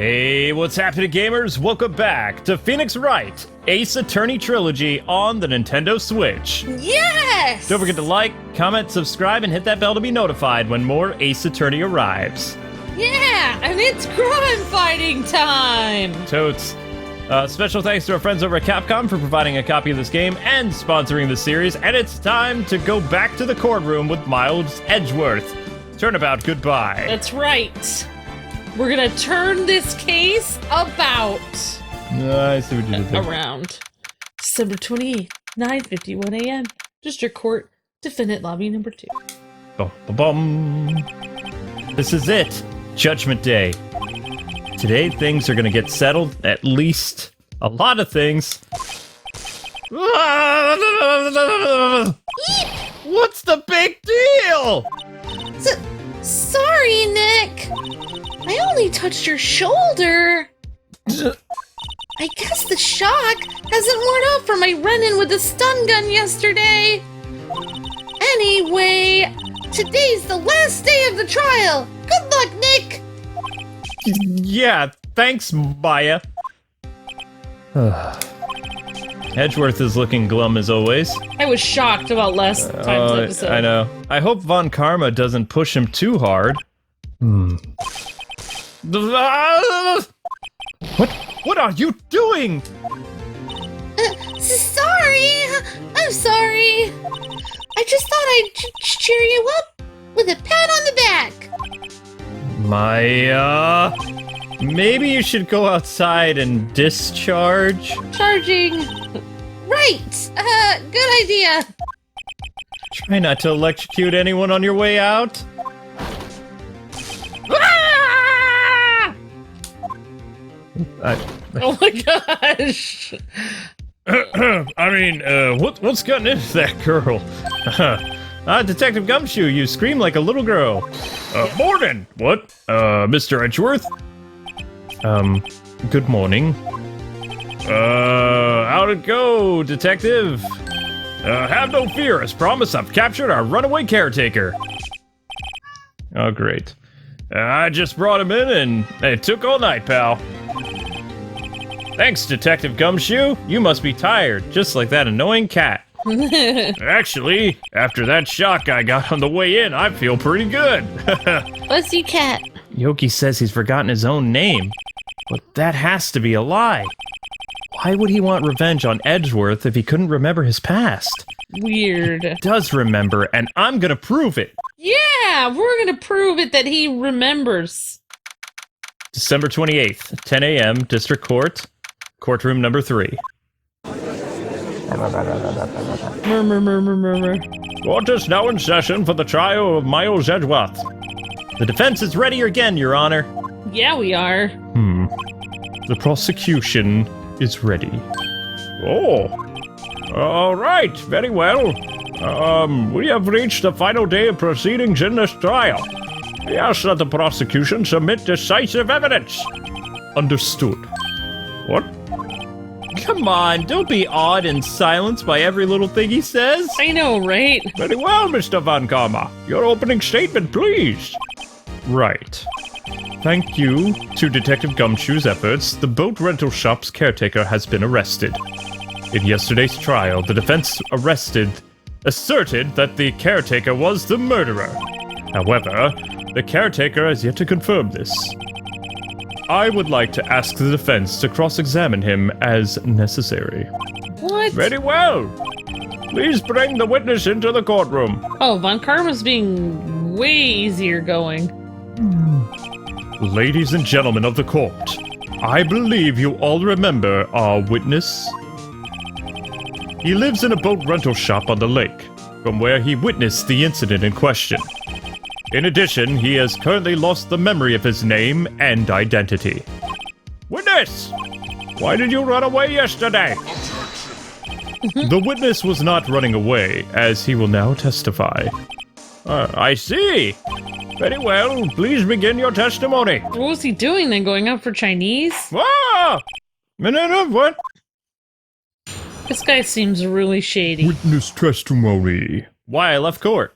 Hey, what's happening, gamers? Welcome back to Phoenix Wright, Ace Attorney Trilogy on the Nintendo Switch. Yes! Don't forget to like, comment, subscribe, and hit that bell to be notified when more Ace Attorney arrives. Yeah, and it's crime fighting time! Totes. Special thanks to our friends over at Capcom for providing a copy of this game and sponsoring the series, and it's time to go back to the courtroom with Miles Edgeworth. Turnabout, goodbye. That's right. We're gonna turn this case about. I see what you did there. Around December 28th, 9:51 a.m. District Court, Defendant Lobby number 2. Bum. This is it. Judgment Day. Today things are gonna get settled. At least a lot of things. What's the big deal? Sorry, Nick. I only touched your shoulder. I guess the shock hasn't worn off from my run-in with the stun gun yesterday. Anyway, today's the last day of the trial. Good luck, Nick. Yeah, thanks, Maya. Edgeworth is looking glum as always. I was shocked about last time's episode. I know. I hope Von Karma doesn't push him too hard. What are you doing? Sorry. I'm sorry. I just thought I'd cheer you up with a pat on the back. Maya, maybe you should go outside and discharge. Charging. Right. Good idea. Try not to electrocute anyone on your way out. Oh my gosh! I mean, what's gotten into that girl? Detective Gumshoe, you scream like a little girl. Morning! What? Mr. Edgeworth? Good morning. How'd it go, Detective? Have no fear, as promised, I've captured our runaway caretaker. Oh, great. I just brought him in and it took all night, pal. Thanks, Detective Gumshoe. You must be tired, just like that annoying cat. Actually, after that shock I got on the way in, I feel pretty good. Bless you, cat. Yogi says he's forgotten his own name, but that has to be a lie. Why would he want revenge on Edgeworth if he couldn't remember his past? Weird. He does remember, and I'm gonna prove it. Yeah, we're gonna prove it that he remembers. December 28th, 10 a.m., District Court, courtroom number 3. Murmur. Court is now in session for the trial of Miles Edgeworth. The defense is ready again, Your Honor. Yeah, we are. The prosecution is ready. Oh. All right, very well. We have reached the final day of proceedings in this trial. We ask that the prosecution submit decisive evidence. Understood. What? Come on, don't be awed and silenced by every little thing he says. I know, right? Very well, Mr. Von Karma. Your opening statement, please. Right. Thank you to Detective Gumshoe's efforts, the boat rental shop's caretaker has been arrested. In yesterday's trial, the defense asserted that the caretaker was the murderer. However, the caretaker has yet to confirm this. I would like to ask the defense to cross-examine him as necessary. What? Very well. Please bring the witness into the courtroom. Oh, Von Karma's being way easier going. Ladies and gentlemen of the court, I believe you all remember our witness. He lives in a boat rental shop on the lake, from where he witnessed the incident in question. In addition, he has currently lost the memory of his name and identity. Witness! Why did you run away yesterday? The witness was not running away, as he will now testify. I see. Very well, please begin your testimony. What was he doing then? Going out for Chinese? Ah! What? This guy seems really shady. Witness testimony. Why I left court?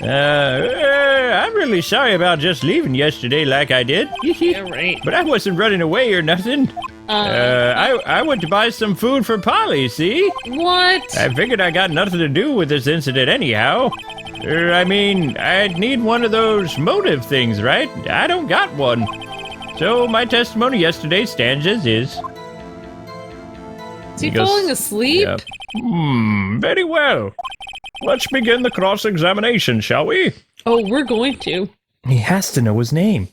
I'm really sorry about just leaving yesterday like I did. Yeah, right. But I wasn't running away or nothing. I went to buy some food for Polly, see? What? I figured I got nothing to do with this incident anyhow. I mean, I'd need one of those motive things, right? I don't got one. So my testimony yesterday stands as is. Is he falling asleep? Yep. Very well. Let's begin the cross-examination, shall we? Oh, we're going to. He has to know his name.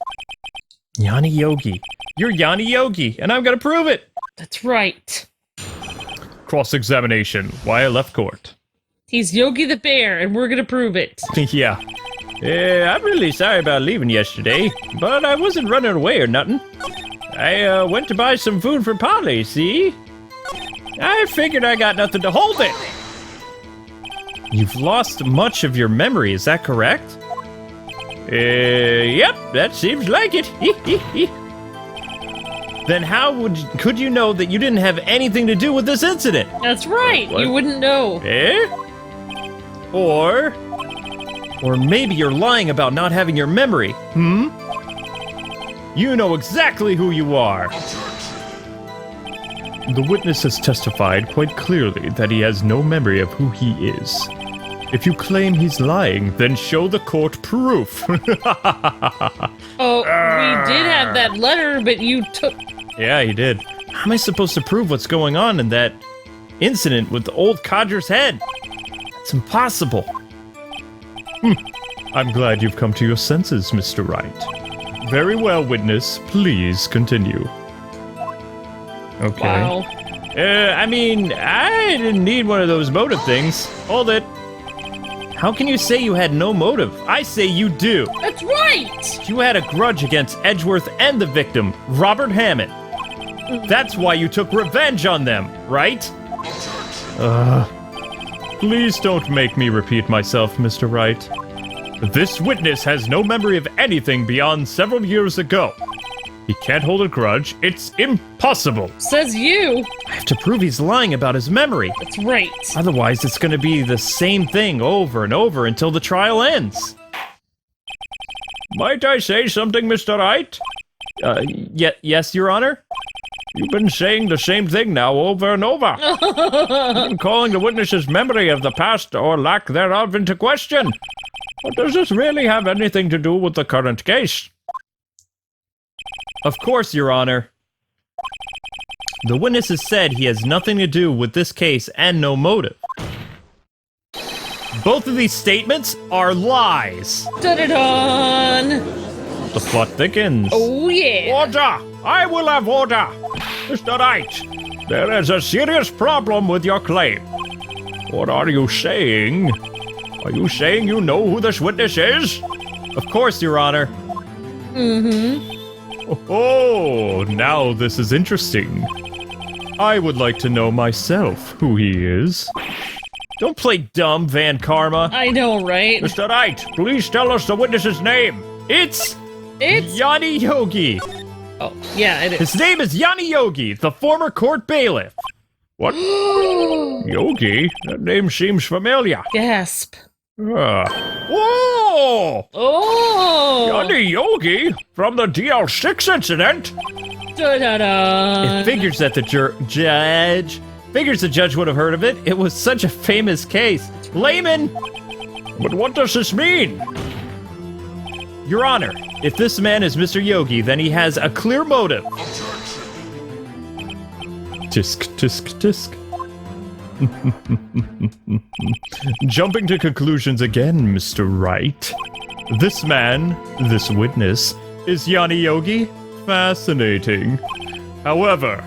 Yanni Yogi. You're Yanni Yogi, and I'm gonna prove it. That's right. Cross-examination. Why I left court. He's Yogi the Bear, and we're gonna prove it. Yeah. I'm really sorry about leaving yesterday, but I wasn't running away or nothing. I went to buy some food for Polly, see? I figured I got nothing to hold it. You've lost much of your memory, is that correct? Yep, that seems like it. Then how could you know that you didn't have anything to do with this incident? That's right, What? you wouldn't know. Or maybe you're lying about not having your memory, You know exactly who you are. The witness has testified quite clearly that he has no memory of who he is. If you claim he's lying, then show the court proof. Oh, we did have that letter, but you took... Yeah, he did. How am I supposed to prove what's going on in that incident with old Codger's head? It's impossible. I'm glad you've come to your senses, Mr. Wright. Very well, witness. Please continue. Okay. Wow. I mean, I didn't need one of those motive things. Hold it. How can you say you had no motive? I say you do. That's right! You had a grudge against Edgeworth and the victim, Robert Hammond. That's why you took revenge on them, right? Please don't make me repeat myself, Mr. Wright. This witness has no memory of anything beyond several years ago. He can't hold a grudge. It's impossible. Says you. I have to prove he's lying about his memory. That's right. Otherwise, it's going to be the same thing over and over until the trial ends. Might I say something, Mr. Wright? Yes, Your Honor? You've been saying the same thing now over and over. You've been calling the witness's memory of the past or lack thereof into question. But does this really have anything to do with the current case? Of course, Your Honor. The witness has said he has nothing to do with this case and no motive. Both of these statements are lies. Da-da-dun! The plot thickens. Oh, yeah. Order! I will have order! Mr. Wright, there is a serious problem with your claim. What are you saying? Are you saying you know who this witness is? Of course, Your Honor. Mm-hmm. Oh, now this is interesting. I would like to know myself who he is. Don't play dumb, Van Karma. I know, right? Mr. Wright, please tell us the witness's name. It's Yanni Yogi. Oh, yeah, it is. His name is Yanni Yogi, the former court bailiff. What? Yogi? That name seems familiar. Gasp. Whoa! Oh! Yanni Yogi from the DL6 incident. Da-da-da. It figures that the judge would have heard of it. It was such a famous case. Layman! But what does this mean? Your Honor, if this man is Mr. Yogi, then he has a clear motive. Tisk, tisk, tisk. Jumping to conclusions again, Mr. Wright. This man, this witness, is Yanni Yogi? Fascinating. However,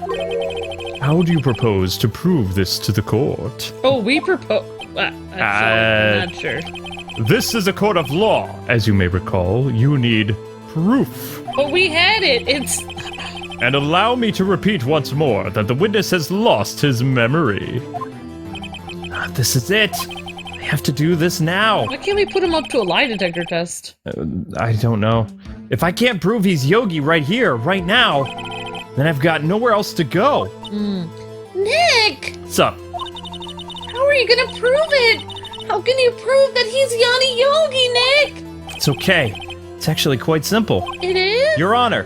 how do you propose to prove this to the court? Oh, we propose... I'm not sure. This is a court of law. As you may recall, you need proof. But we had it. It's... And allow me to repeat once more that the witness has lost his memory. This is it. I have to do this now. Why can't we put him up to a lie detector test? I don't know. If I can't prove he's Yogi right here, right now, then I've got nowhere else to go. Nick! What's up? How are you gonna prove it? How can you prove that he's Yanni Yogi, Nick? It's okay. It's actually quite simple. It is? Your Honor,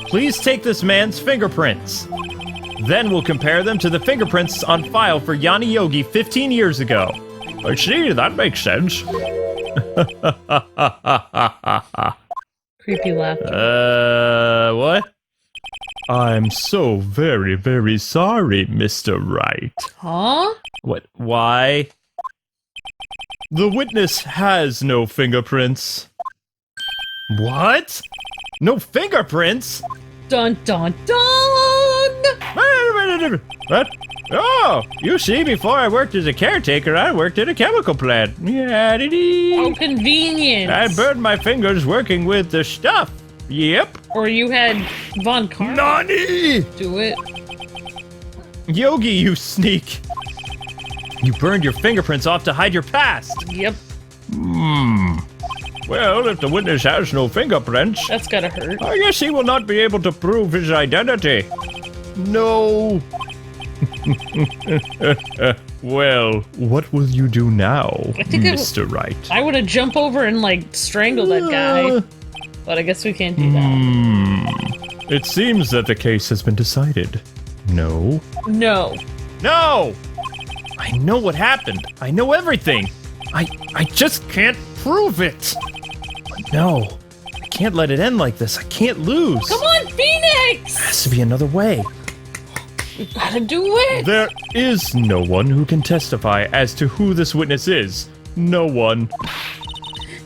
please take this man's fingerprints. Then we'll compare them to the fingerprints on file for Yanni Yogi 15 years ago. I see, that makes sense. Creepy laughter. What? I'm so very, very sorry, Mr. Wright. Huh? What? Why? The witness has no fingerprints. What? No fingerprints? Dun dun dun! What? Oh, you see, before I worked as a caretaker, I worked at a chemical plant. Oh, convenient. I burned my fingers working with the stuff. Yep. Or you had Von Karma Nani! do it. Yogi, you sneak. You burned your fingerprints off to hide your past. Yep. Well, if the witness has no fingerprints, That's gotta hurt. I guess he will not be able to prove his identity. No. Well, what will you do now, think Mr. Wright? I would have jumped over and, like, strangled that guy. But I guess we can't do that. It seems that the case has been decided. No. No. No! I know what happened. I know everything. I just can't prove it. No. I can't let it end like this. I can't lose. Come on, Phoenix! There has to be another way. You gotta do it! There is no one who can testify as to who this witness is. No one.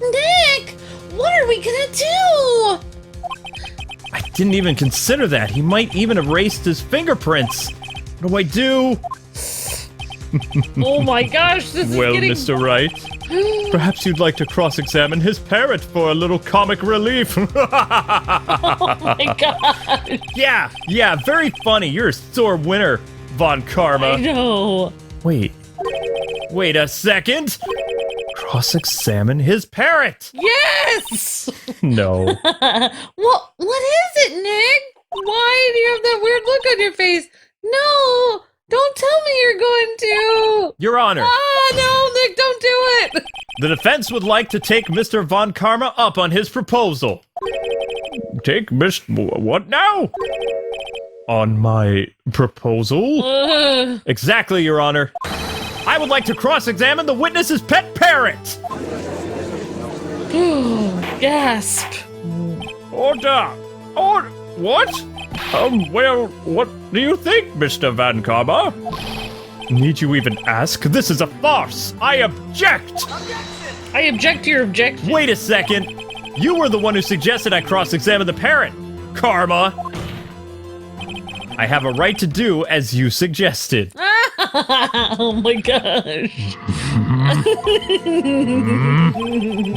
Nick! What are we gonna do? I didn't even consider that. He might even have erased his fingerprints. What do I do? Oh my gosh, this Well, is getting... Mr. Wright, perhaps you'd like to cross-examine his parrot for a little comic relief. Oh my gosh. Yeah, very funny. You're a sore winner, Von Karma. I know. Wait a second. Cross-examine his parrot. Yes! No. What is it, Nick? Why do you have that weird look on your face? No! Don't tell me you're going to! Your Honor. Ah, no, Nick, don't do it! The defense would like to take Mr. Von Karma up on his proposal. Take what now? On my proposal? Exactly, Your Honor. I would like to cross-examine the witness's pet parrot. Gasp. Order! What? Well, what do you think, Mr. Van Karma? Need you even ask? This is a farce! I object! I object to your objection. Wait a second! You were the one who suggested I cross-examine the parrot, Karma! I have a right to do as you suggested. Oh my gosh.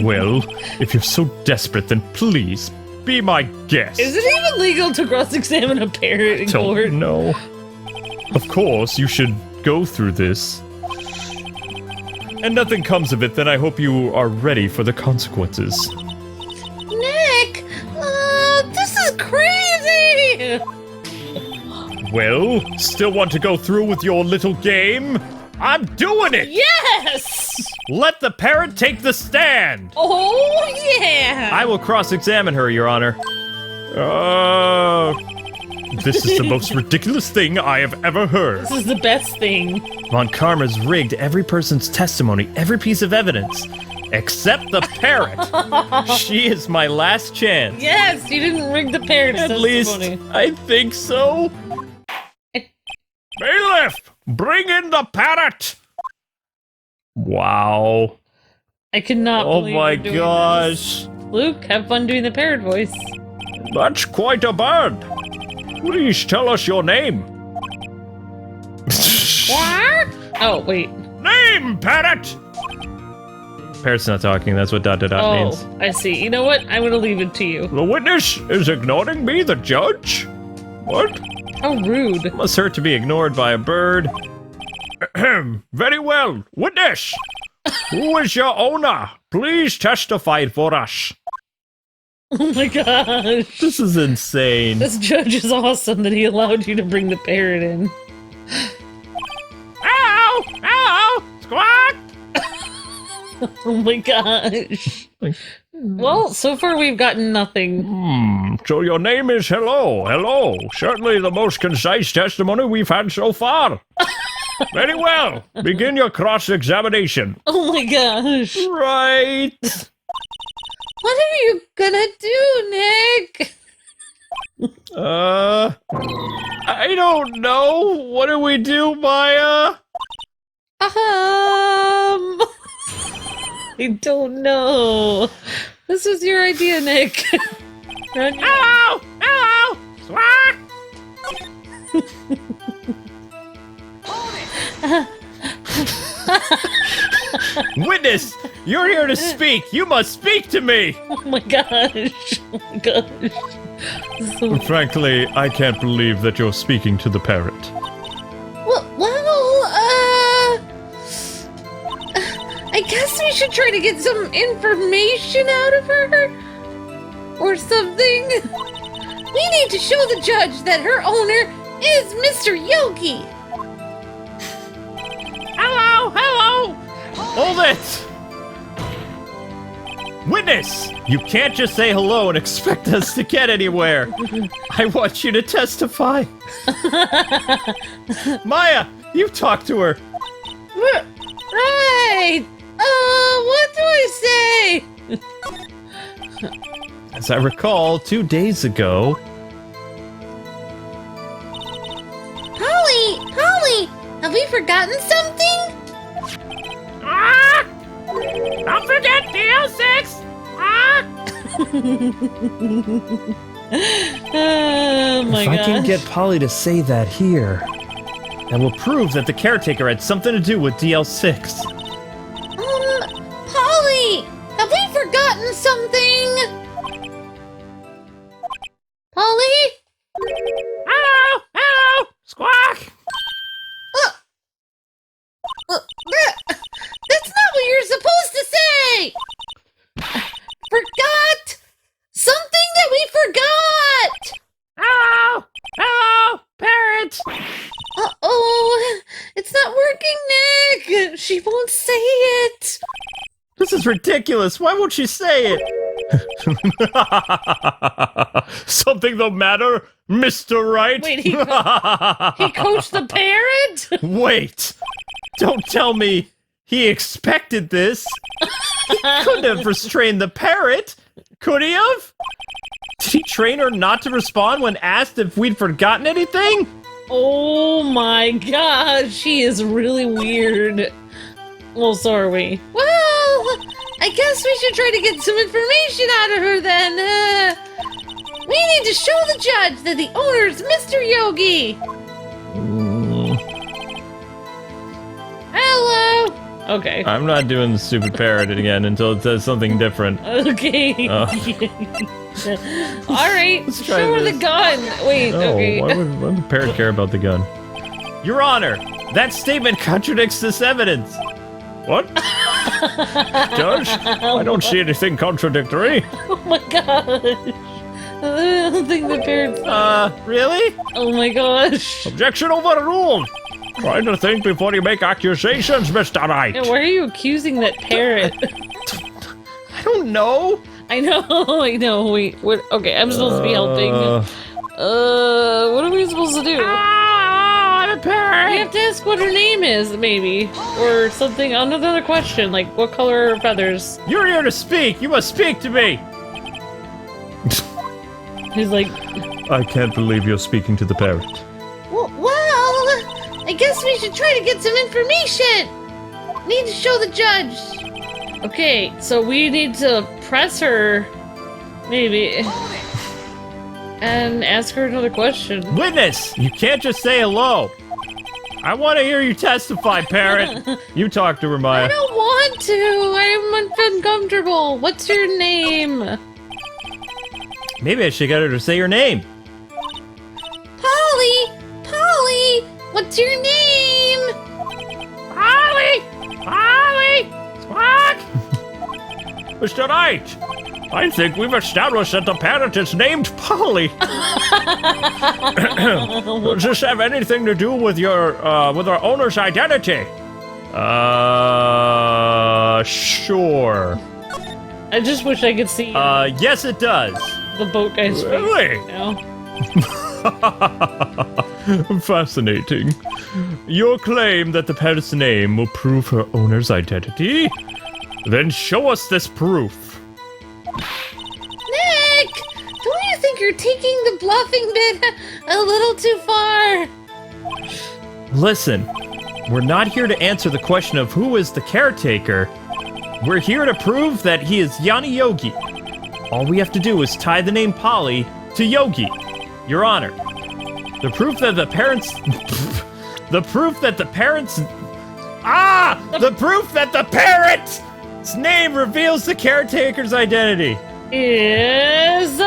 Well, if you're so desperate, then please, be my guest. Is it even legal to cross-examine a parrot in court? No. Of course, you should go through this. And nothing comes of it, then I hope you are ready for the consequences. Nick! This is crazy! Well, still want to go through with your little game? I'm doing it! Yes! Let the parrot take the stand! Oh, yeah! I will cross-examine her, Your Honor. This is the most ridiculous thing I have ever heard. This is the best thing. Von Karma's rigged every person's testimony, every piece of evidence, except the parrot. She is my last chance. Yes, you didn't rig the parrot's At least, testimony. I think so. Bailiff, bring in the parrot! Wow. I cannot believe my you're doing gosh. this. Luke, have fun doing the parrot voice. That's quite a bird. Please tell us your name. What? Oh, wait. Name, parrot! Parrot's not talking, that's what ... means. I see. You know what? I'm gonna leave it to you. The witness is ignoring me, the judge? What? How rude. Must hurt to be ignored by a bird. Very well. Witness! Who is your owner? Please testify for us. Oh my gosh. This is insane. This judge is awesome that he allowed you to bring the parrot in. Ow! Ow! Squawk! Oh my gosh. Well, so far we've gotten nothing. So your name is Hello. Hello. Certainly the most concise testimony we've had so far. Very well. Begin your cross-examination. Oh my gosh. Right. What are you gonna do, Nick? I don't know. What do we do, Maya? I don't know. This was your idea, Nick. Hello! Hello! Swat! Witness! You're here to speak! You must speak to me! Oh my gosh. Oh my gosh. Frankly, I can't believe that you're speaking to the parrot. I guess we should try to get some information out of her. Or something. We need to show the judge that her owner is Mr. Yogi. Hello! Hello! Hold it! Witness! You can't just say hello and expect us to get anywhere. I want you to testify. Maya, you talk to her. Right. What do I say? As I recall, 2 days ago... Polly, have we forgotten something? Don't forget DL6! Oh my gosh. If I can get Polly to say that here, that will prove that the caretaker had something to do with DL6. Polly, have we forgotten something? Polly? Hello! Hello! Squawk! That's not what you're supposed to say! Forgot? Something that we forgot! Hello! Hello! Parrot! Uh-oh, it's not working, Nick! She won't say it! This is ridiculous. Why won't she say it? Something the matter, Mr. Wright? Wait, he coached the parrot? Wait! Don't tell me he expected this. He couldn't have restrained the parrot. Could he have? Did he train her not to respond when asked if we'd forgotten anything? Oh my gosh, she is really weird. Well, so are we. Well, I guess we should try to get some information out of her then. We need to show the judge that the owner's Mr. Yogi. Hello. Okay. I'm not doing the stupid parrot again until it says something different. Okay. All right. Let's try Show her the this. gun. Wait. Oh, Okay. why would the parrot care about the gun? Your Honor, that statement contradicts this evidence. What? Judge, I don't see anything contradictory. Oh my gosh. I don't think the parrot's... Really? Oh my gosh. Objection overruled. Trying to think before you make accusations, Mr. Wright. Yeah, why are you accusing that parrot? I don't know. I know. Wait, what? Okay, I'm supposed to be helping. What are we supposed to do? I'm a parrot. We have to ask what her name is, maybe. Or something, another question, like what color are her feathers? You're here to speak. You must speak to me. He's like... I can't believe you're speaking to the parrot. Well, I guess we should try to get some information. Need to show the judge. Okay, so we need to press her, maybe, and ask her another question. Witness, you can't just say hello. I want to hear you testify, parrot. You talk to her, Maya. I don't want to. I'm uncomfortable. What's your name? Maybe I should get her to say her name. Polly! What's your name? Polly! Squawk! Mr. Knight, I think we've established that the parrot is named Polly. Does this have anything to do with your, with our owner's identity? Sure. I just wish I could see Yes it does. the boat guy's face Really? right now. Fascinating. Your claim that the parrot's name will prove her owner's identity? Then show us this proof. Nick! Don't you think you're taking the bluffing bit a little too far? Listen, we're not here to answer the question of who is the caretaker. We're here to prove that he is Yanni Yogi. All we have to do is tie the name Polly to Yogi, Your Honor. The proof that the parents... the proof that the parents... The proof that the parrot's name reveals the caretaker's identity. Is...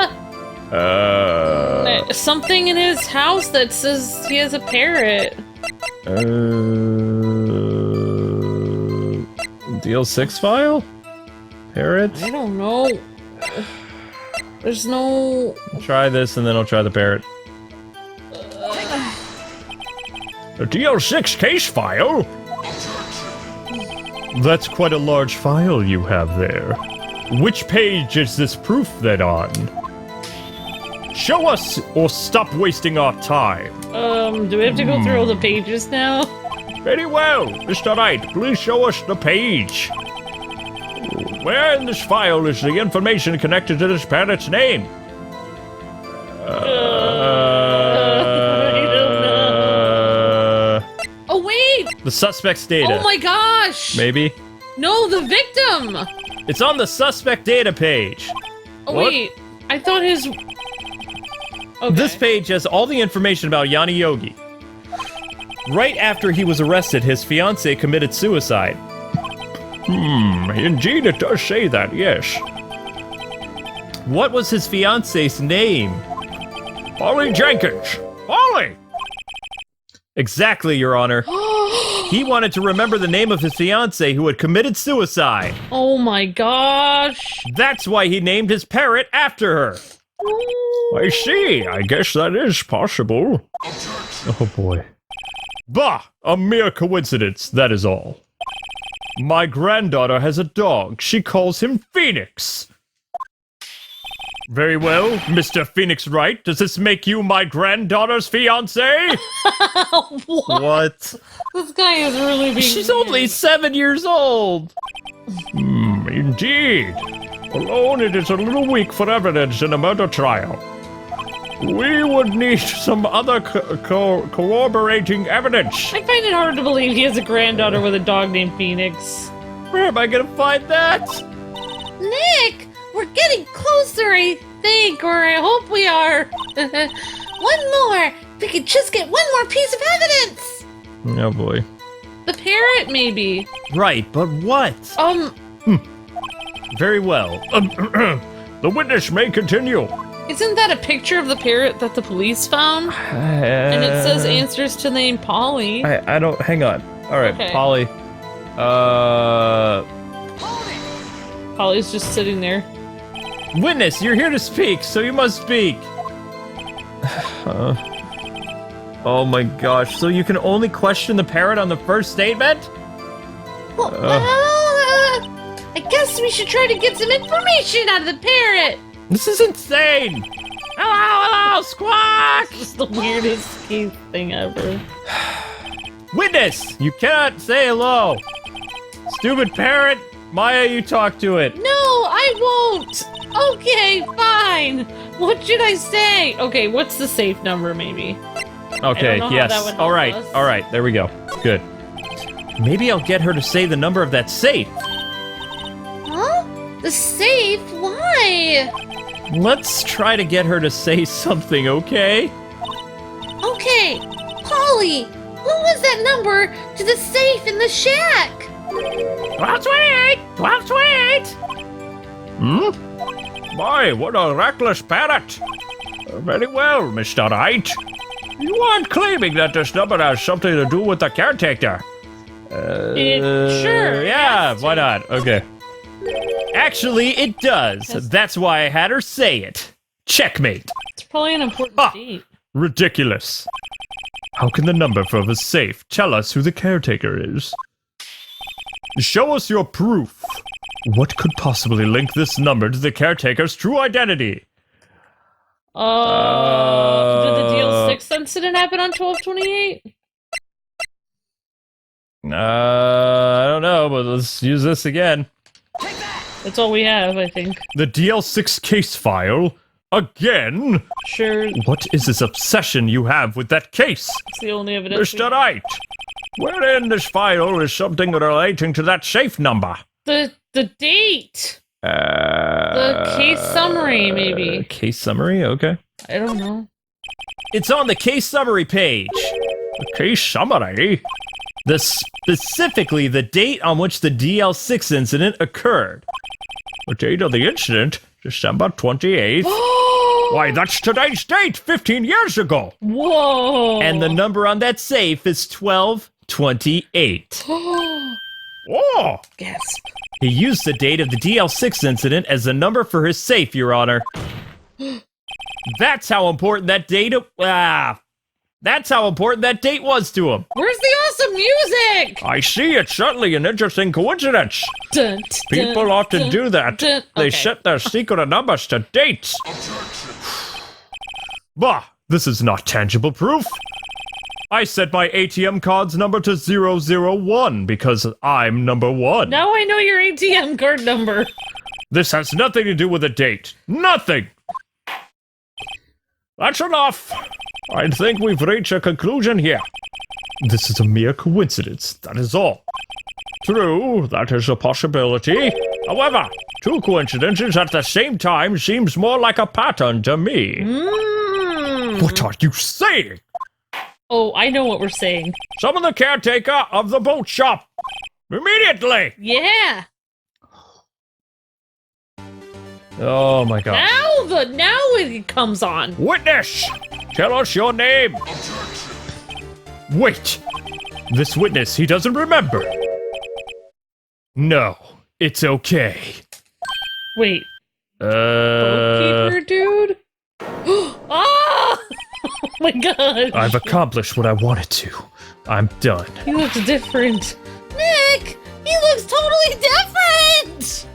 something in his house that says he has a parrot. Deal 6 file? Parrot? I don't know. There's no... Try this and then I'll try the parrot. A DL6 case file? That's quite a large file you have there. Which page is this proof then on? Show us or stop wasting our time. Do we have to go through all the pages now? Very well, Mr. Wright, please show us the page. Where in this file is the information connected to this parrot's name? I don't know. Oh wait! The suspect's data. Oh my gosh! Maybe? No, the victim! It's on the suspect data page. Oh What? wait, I thought his... Okay. This page has all the information about Yanni Yogi. Right after he was arrested, his fiancée committed suicide. Indeed it does say that, yes. What was his fiancée's name? Polly Jenkins. Polly! Exactly, Your Honor. He wanted to remember the name of his fiancée who had committed suicide. Oh my gosh. That's why he named his parrot after her. I see. I guess that is possible. Oh boy. Bah! A mere coincidence, that is all. My granddaughter has a dog. She calls him Phoenix. Very well, Mr. Phoenix Wright. Does this make you my granddaughter's fiancé? What? This guy is really being She's weird. only 7 years old. Indeed. Alone, it is a little weak for evidence in a murder trial. We would need some other corroborating evidence. I find it hard to believe he has a granddaughter with a dog named Phoenix. Where am I gonna find that? Nick! We're getting closer, I think, or I hope we are. One more! We could just get one more piece of evidence! Oh boy. The parrot, maybe. Right, but what? Very well. The witness may continue. Isn't that a picture of the parrot that the police found? And it says answers to the name Polly. I don't. Hang on. All right, Okay. Polly. Polly's just sitting there. Witness, you're here to speak, so you must speak. Oh my gosh! So you can only question the parrot on the first statement? Well, I guess we should try to get some information out of the parrot. This is insane! Hello, squawk! This is the weirdest thing ever. Witness, you cannot say hello. Stupid parrot, Maya, you talk to it. No, I won't. Okay, fine. What should I say? Okay, what's the safe number, maybe? Okay, know how yes. that would help All right, us. all right. There we go. Good. Maybe I'll get her to say the number of that safe. Huh? The safe? Why? Let's try to get her to say something, okay? Okay, Polly, what was that number to the safe in the shack? 1228! 1228! Boy, what a reckless parrot. Very well, Mr. Wright. You aren't claiming that this number has something to do with the caretaker. Sure. Yeah, why not? Okay. Actually, it does. That's why I had her say it. Checkmate. It's probably an important date. Ridiculous. How can the number for the safe tell us who the caretaker is? Show us your proof. What could possibly link this number to the caretaker's true identity? Did the DL6 incident happen on 12/28? I don't know, but let's use this again. That's all we have, I think. The DL6 case file? Again? Sure. What is this obsession you have with that case? It's the only evidence. Mr. Wright, where in this file is something relating to that safe number? The date. The case summary, maybe. Case summary? Okay. I don't know. It's on the case summary page. The case summary? Specifically the date on which the DL6 incident occurred. The date of the incident? December 28th. Why, that's today's date, 15 years ago. Whoa. And the number on that safe is 1228. Whoa. Gasp. He used the date of the DL6 incident as the number for his safe, Your Honor. That's how important that date... that's how important that date was to him. Where's the awesome music? I see, it's certainly an interesting coincidence. Dun, People often do that. They okay. set their secret numbers to dates. Bah, this is not tangible proof. I set my ATM card's number to 001 because I'm number 1. Now I know your ATM card number. This has nothing to do with the date. Nothing! That's enough. I think we've reached a conclusion here. This is a mere coincidence, that is all. True, that is a possibility. However, two coincidences at the same time seems more like a pattern to me. What are you saying? Oh, I know what we're saying. Summon the caretaker of the boat shop. Immediately! Yeah. Oh my god. Now it comes on. Witness! Tell us your name! Wait! This witness, he doesn't remember. No, it's okay. Wait. Boatkeeper dude? Ah! Oh my god. I've accomplished what I wanted to. I'm done. He looks different. Nick! He looks totally different!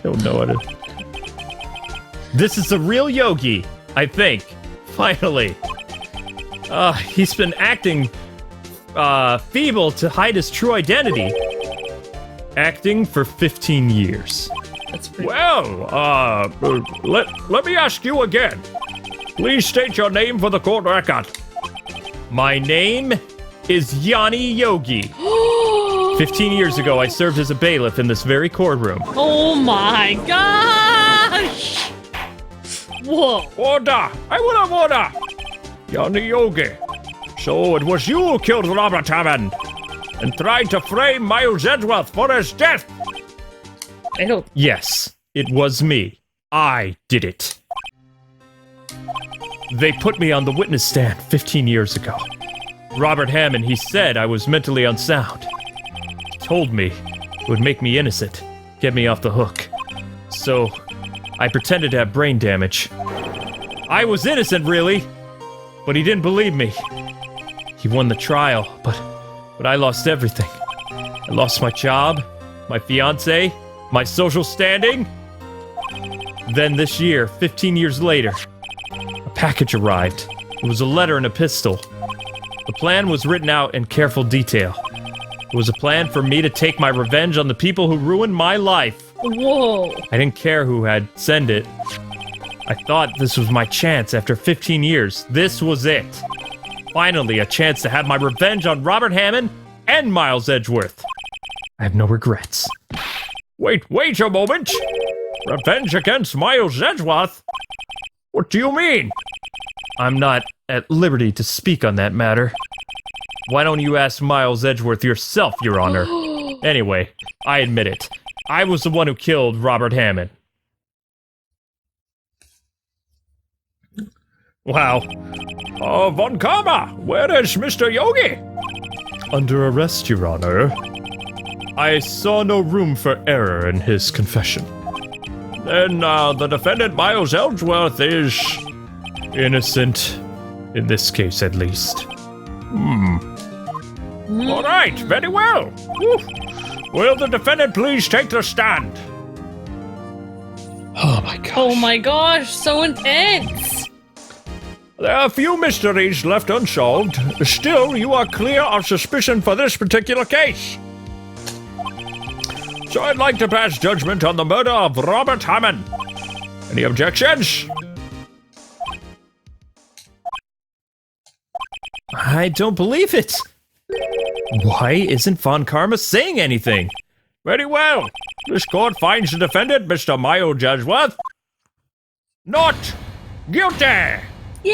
Don't know what it... This is the real Yogi, I think. Finally. He's been acting feeble to hide his true identity. Acting for 15 years. That's pretty Well, let me ask you again. Please state your name for the court record. My name is Yanni Yogi. 15 years ago, I served as a bailiff in this very courtroom. Oh my gosh! Whoa. Order! I will have order! Yanni Yogi. So it was you who killed Robert Hammond and tried to frame Miles Edgeworth for his death? I don't... Yes, it was me. I did it. They put me on the witness stand 15 years ago. Robert Hammond, he said I was mentally unsound. He told me it would make me innocent, get me off the hook. So, I pretended to have brain damage. I was innocent, really, but he didn't believe me. He won the trial, but I lost everything. I lost my job, my fiancé, my social standing. Then this year, 15 years later, a package arrived. It was a letter and a pistol. The plan was written out in careful detail. It was a plan for me to take my revenge on the people who ruined my life. Whoa. I didn't care who had sent it. I thought this was my chance after 15 years. This was it. Finally, a chance to have my revenge on Robert Hammond and Miles Edgeworth. I have no regrets. Wait a moment! Revenge against Miles Edgeworth? What do you mean? I'm not at liberty to speak on that matter. Why don't you ask Miles Edgeworth yourself, Your Honor? Anyway, I admit it. I was the one who killed Robert Hammond. Wow. Von Karma, where is Mr. Yogi? Under arrest, Your Honor. I saw no room for error in his confession. Then, the defendant, Miles Edgeworth, is innocent. In this case, at least. All right, very well. Whew. Will the defendant please take the stand? Oh my gosh. Oh my gosh, so intense. There are a few mysteries left unsolved. Still, you are clear of suspicion for this particular case. So I'd like to pass judgment on the murder of Robert Hammond. Any objections? I don't believe it. Why isn't Von Karma saying anything? Very well. This court finds the defendant, Mr. Miles Edgeworth, not guilty. Yay!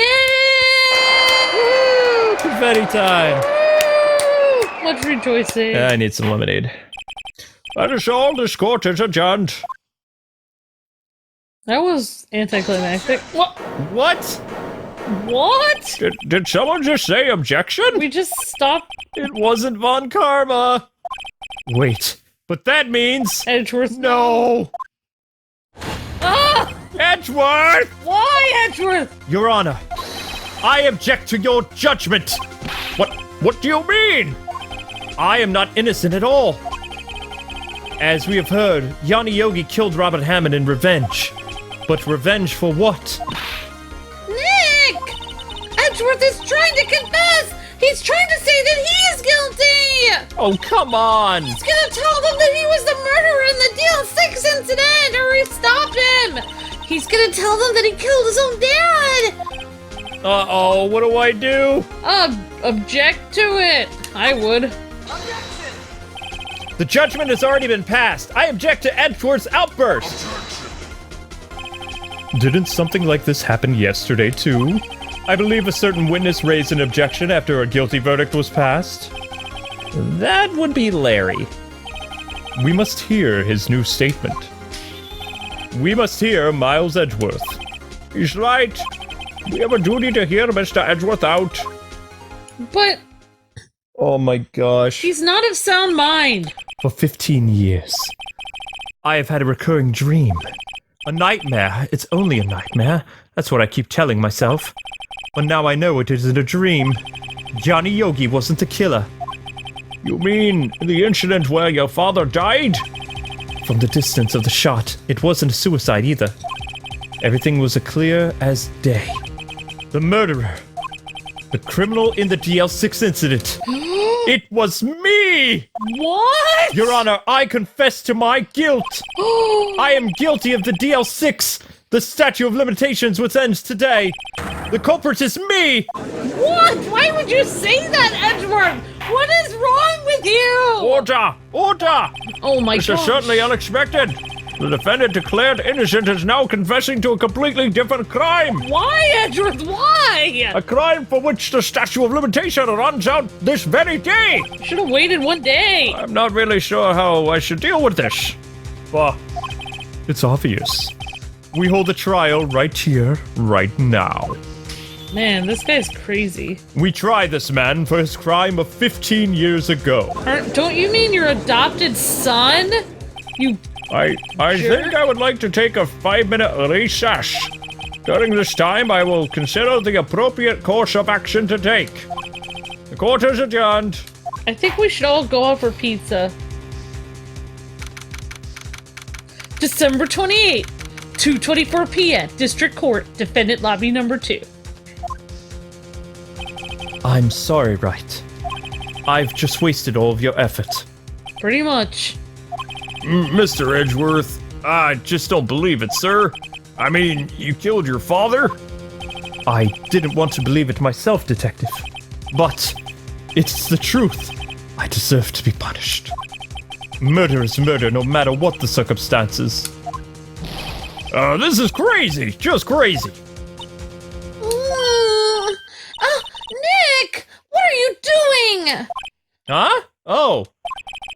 Woo! Confetti time. Woo! Much rejoicing. I need some lemonade. That is all. This court is adjourned. That was anticlimactic. What? What? What? Did someone just say objection? We just stopped. It wasn't Von Karma. Wait, but that means... Edgeworth. No! Ah! Edgeworth! Why, Edgeworth? Your Honor, I object to your judgment. What do you mean? I am not innocent at all. As we have heard, Yanni Yogi killed Robert Hammond in revenge. But revenge for what? Nick! Edgeworth is trying to confess! He's trying to say that he is guilty! Oh, come on! He's gonna tell them that he was the murderer in the DL6 incident, or he stopped him! He's gonna tell them that he killed his own dad! Uh-oh, what do I do? Object to it. I would. The judgment has already been passed. I object to Edgeworth's outburst. Didn't something like this happen yesterday, too? I believe a certain witness raised an objection after a guilty verdict was passed. That would be Larry. We must hear his new statement. We must hear Miles Edgeworth. He's right. We have a duty to hear Mr. Edgeworth out. But... Oh my gosh. he's not of sound mind. For 15 years, I have had a recurring dream. A nightmare. It's only a nightmare. That's what I keep telling myself. But now I know it isn't a dream. Johnny Yogi wasn't the killer. You mean the incident where your father died? From the distance of the shot, it wasn't a suicide either. Everything was as clear as day. The murderer. The criminal in the DL6 incident. It was me! What? Your Honor, I confess to my guilt. I am guilty of the DL6, the statute of limitations which ends today. The culprit is me! What? Why would you say that, Edgeworth? What is wrong with you? Order! Order! Oh my This god. is certainly unexpected. The defendant declared innocent is now confessing to a completely different crime. Why, Edgeworth? Why? A crime for which the statute of limitation runs out this very day. Should have waited one day. I'm not really sure how I should deal with this. But it's obvious. We hold a trial right here, right now. Man, this guy's crazy. We try this man for his crime of 15 years ago. Don't you mean your adopted son? You... I think I would like to take a 5-minute recess. During this time, I will consider the appropriate course of action to take. The court is adjourned. I think we should all go out for pizza. December 28th, 2:24 p.m. District Court, Defendant Lobby Number 2. I'm sorry, Wright. I've just wasted all of your effort. Pretty much. Mr. Edgeworth, I just don't believe it, sir. I mean, you killed your father? I didn't want to believe it myself, Detective. But it's the truth. I deserve to be punished. Murder is murder, no matter what the circumstances. This is crazy. Just crazy. Nick! What are you doing? Huh? Oh.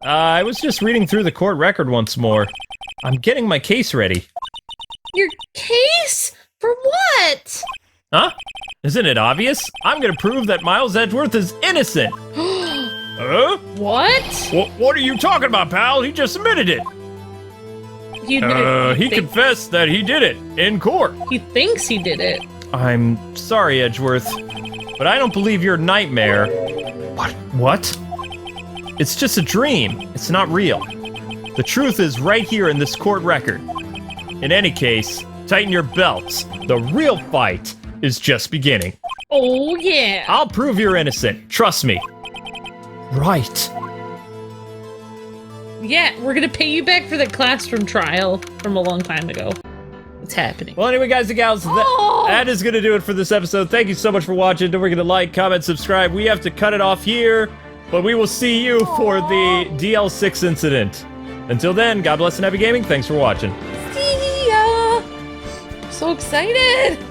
I was just reading through the court record once more. I'm getting my case ready. Your case? For what? Huh? Isn't it obvious? I'm gonna prove that Miles Edgeworth is innocent. Huh? What? What are you talking about, pal? He just admitted it. He admitted He confessed that he did it in court. He thinks he did it. I'm sorry, Edgeworth, but I don't believe your nightmare. What? It's just a dream. It's not real. The truth is right here in this court record. In any case, tighten your belts. The real fight is just beginning. Oh, yeah. I'll prove you're innocent. Trust me. Right. Yeah, we're gonna pay you back for the classroom trial from a long time ago. It's happening. Well, anyway, guys and gals, that is going to do it for this episode. Thank you so much for watching. Don't forget to like, comment, subscribe. We have to cut it off here, but we will see you for the DL6 incident. Until then, God bless and happy gaming. Thanks for watching. See ya! So excited!